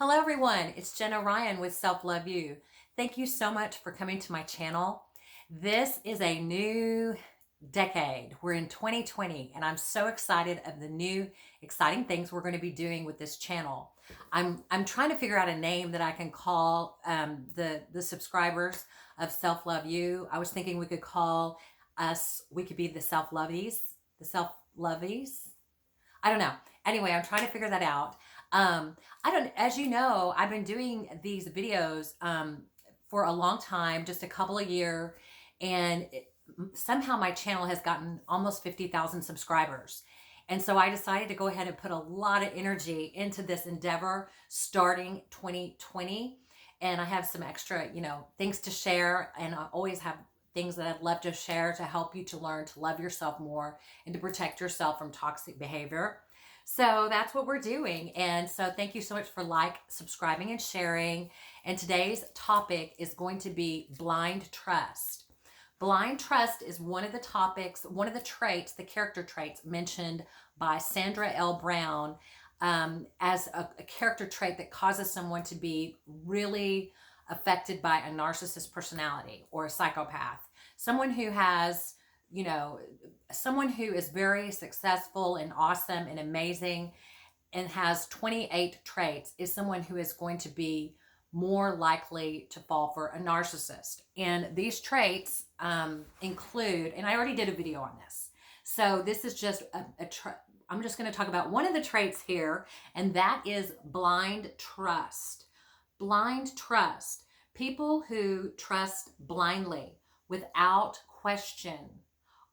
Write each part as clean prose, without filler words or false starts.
Hello everyone, it's Jenna Ryan with Self Love You. Thank you so much for coming to my channel. This is a new decade. We're in 2020 and I'm so excited of the new exciting things we're going to be doing with this channel. I'm trying to figure out a name that I can call the subscribers of Self Love You. I was thinking we could call we could be the Self Lovies, the Self Lovies. I don't know. Anyway, I'm trying to figure that out. As you know, I've been doing these videos for a long time, just a couple of years, and somehow my channel has gotten almost 50,000 subscribers. And so I decided to go ahead and put a lot of energy into this endeavor starting 2020. And I have some extra, things to share, and I always have things that I'd love to share to help you to learn to love yourself more and to protect yourself from toxic behavior. So that's what we're doing. And so thank you so much for subscribing and sharing. And today's topic is going to be blind trust. Blind trust is one of the topics, one of the traits, the character traits mentioned by Sandra L. Brown as a character trait that causes someone to be really affected by a narcissist personality or a psychopath. Someone who has, someone who is very successful and awesome and amazing and has 28 traits is someone who is going to be more likely to fall for a narcissist. And these traits include, and I already did a video on this. So this is just I'm just going to talk about one of the traits here, and that is blind trust. Blind trust. People who trust blindly without question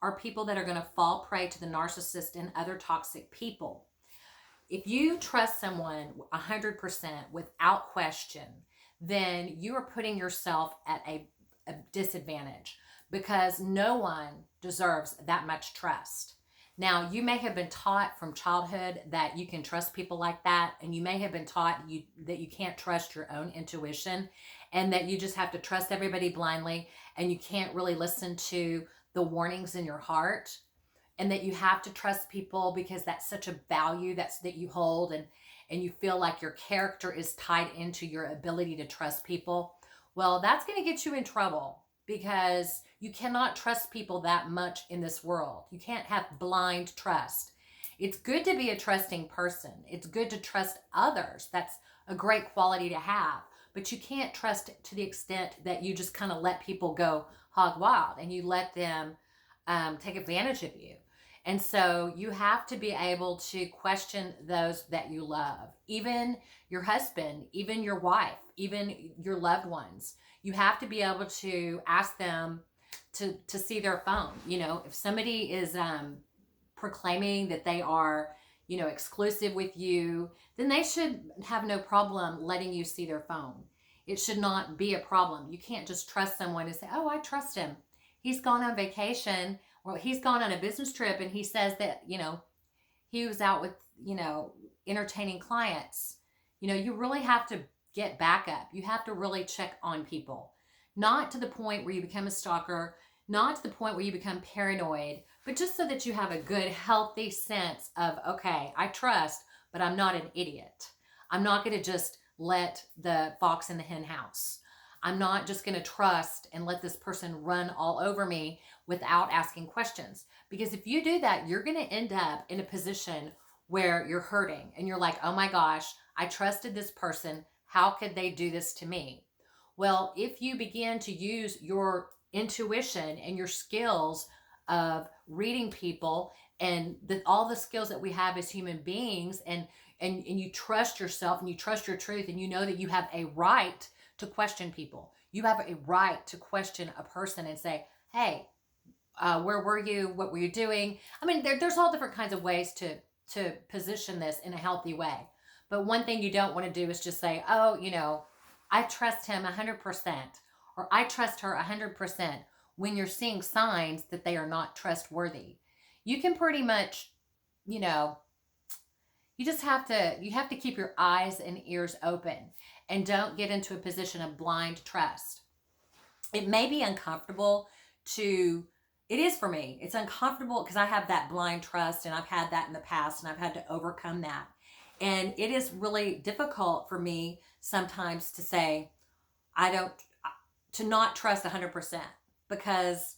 are people that are going to fall prey to the narcissist and other toxic people. If you trust someone 100% without question, then you are putting yourself at a disadvantage because no one deserves that much trust. Now, you may have been taught from childhood that you can trust people like that, and you may have been taught that you can't trust your own intuition and that you just have to trust everybody blindly and you can't really listen to the warnings in your heart, and that you have to trust people because that's such a value that you hold, and you feel like your character is tied into your ability to trust people. Well, that's going to get you in trouble because you cannot trust people that much in this world. You can't have blind trust. It's good to be a trusting person. It's good to trust others. That's a great quality to have. But you can't trust to the extent that you just kind of let people go hog wild and you let them take advantage of you. And so you have to be able to question those that you love, even your husband, even your wife, even your loved ones. You have to be able to ask them to see their phone. If somebody is proclaiming that they are, exclusive with you, then they should have no problem letting you see their phone. It should not be a problem. You can't just trust someone and say, oh, I trust him. He's gone on vacation, or he's gone on a business trip and he says that, he was out with, entertaining clients. You really have to get backup. You have to really check on people. Not to the point where you become a stalker, not to the point where you become paranoid, but just so that you have a good, healthy sense of, okay, I trust, but I'm not an idiot. I'm not going to just let the fox in the hen house. I'm not just going to trust and let this person run all over me without asking questions. Because if you do that, you're going to end up in a position where you're hurting and you're like, oh my gosh, I trusted this person. How could they do this to me? Well, if you begin to use your intuition and your skills of reading people and all the skills that we have as human beings, and you trust yourself and you trust your truth, and you know that you have a right to question people. You have a right to question a person and say, hey, where were you? What were you doing? I mean, there's all different kinds of ways to position this in a healthy way. But one thing you don't want to do is just say, oh, I trust him 100%, or I trust her 100%, when you're seeing signs that they are not trustworthy. You can pretty much, you have to keep your eyes and ears open and don't get into a position of blind trust. It may be uncomfortable it is for me. It's uncomfortable because I have that blind trust and I've had that in the past and I've had to overcome that. And it is really difficult for me sometimes to say, I don't, to not trust 100%, because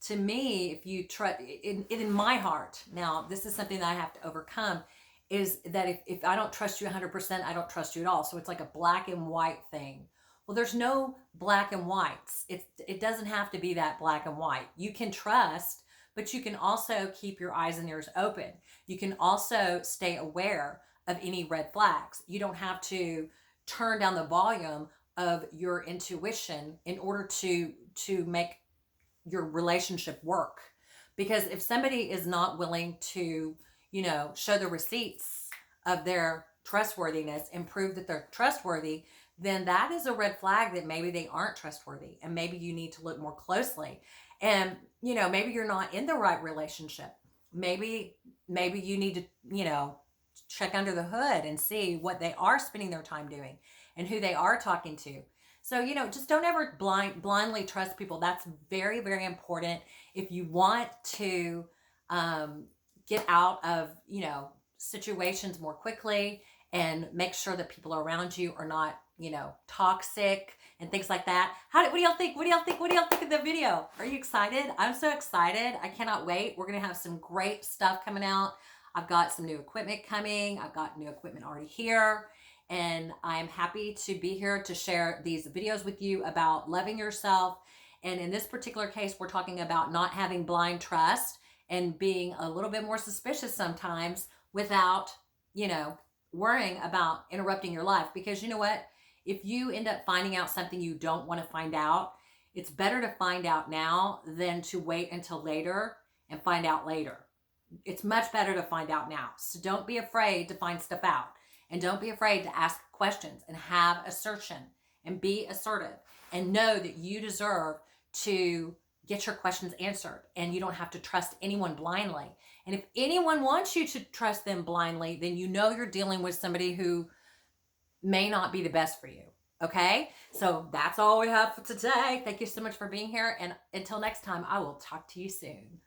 to me, if you trust in my heart, now this is something that I have to overcome, is that if I don't trust you 100%, I don't trust you at all. So it's like a black and white thing. Well, there's no black and whites. It doesn't have to be that black and white. You can trust, but you can also keep your eyes and ears open. You can also stay aware of any red flags. You don't have to turn down the volume of your intuition in order to make your relationship work. Because if somebody is not willing to, show the receipts of their trustworthiness and prove that they're trustworthy, then that is a red flag that maybe they aren't trustworthy, and maybe you need to look more closely. And maybe you're not in the right relationship. Maybe you need to check under the hood and see what they are spending their time doing and who they are talking to. So, just don't ever blindly trust people. That's very, very important. If you want to get out of, situations more quickly, and make sure that people around you are not, toxic and things like that. What do y'all think? What do y'all think? What do y'all think of the video? Are you excited? I'm so excited. I cannot wait. We're going to have some great stuff coming out. I've got some new equipment coming. I've got new equipment already here. And I'm happy to be here to share these videos with you about loving yourself. And in this particular case, we're talking about not having blind trust and being a little bit more suspicious sometimes without, worrying about interrupting your life. Because you know what? If you end up finding out something you don't want to find out, it's better to find out now than to wait until later and find out later. It's much better to find out now. So don't be afraid to find stuff out. And don't be afraid to ask questions and have assertion and be assertive, and know that you deserve to get your questions answered, and you don't have to trust anyone blindly. And if anyone wants you to trust them blindly, then you're dealing with somebody who may not be the best for you. Okay? So that's all we have for today. Thank you so much for being here. And until next time, I will talk to you soon.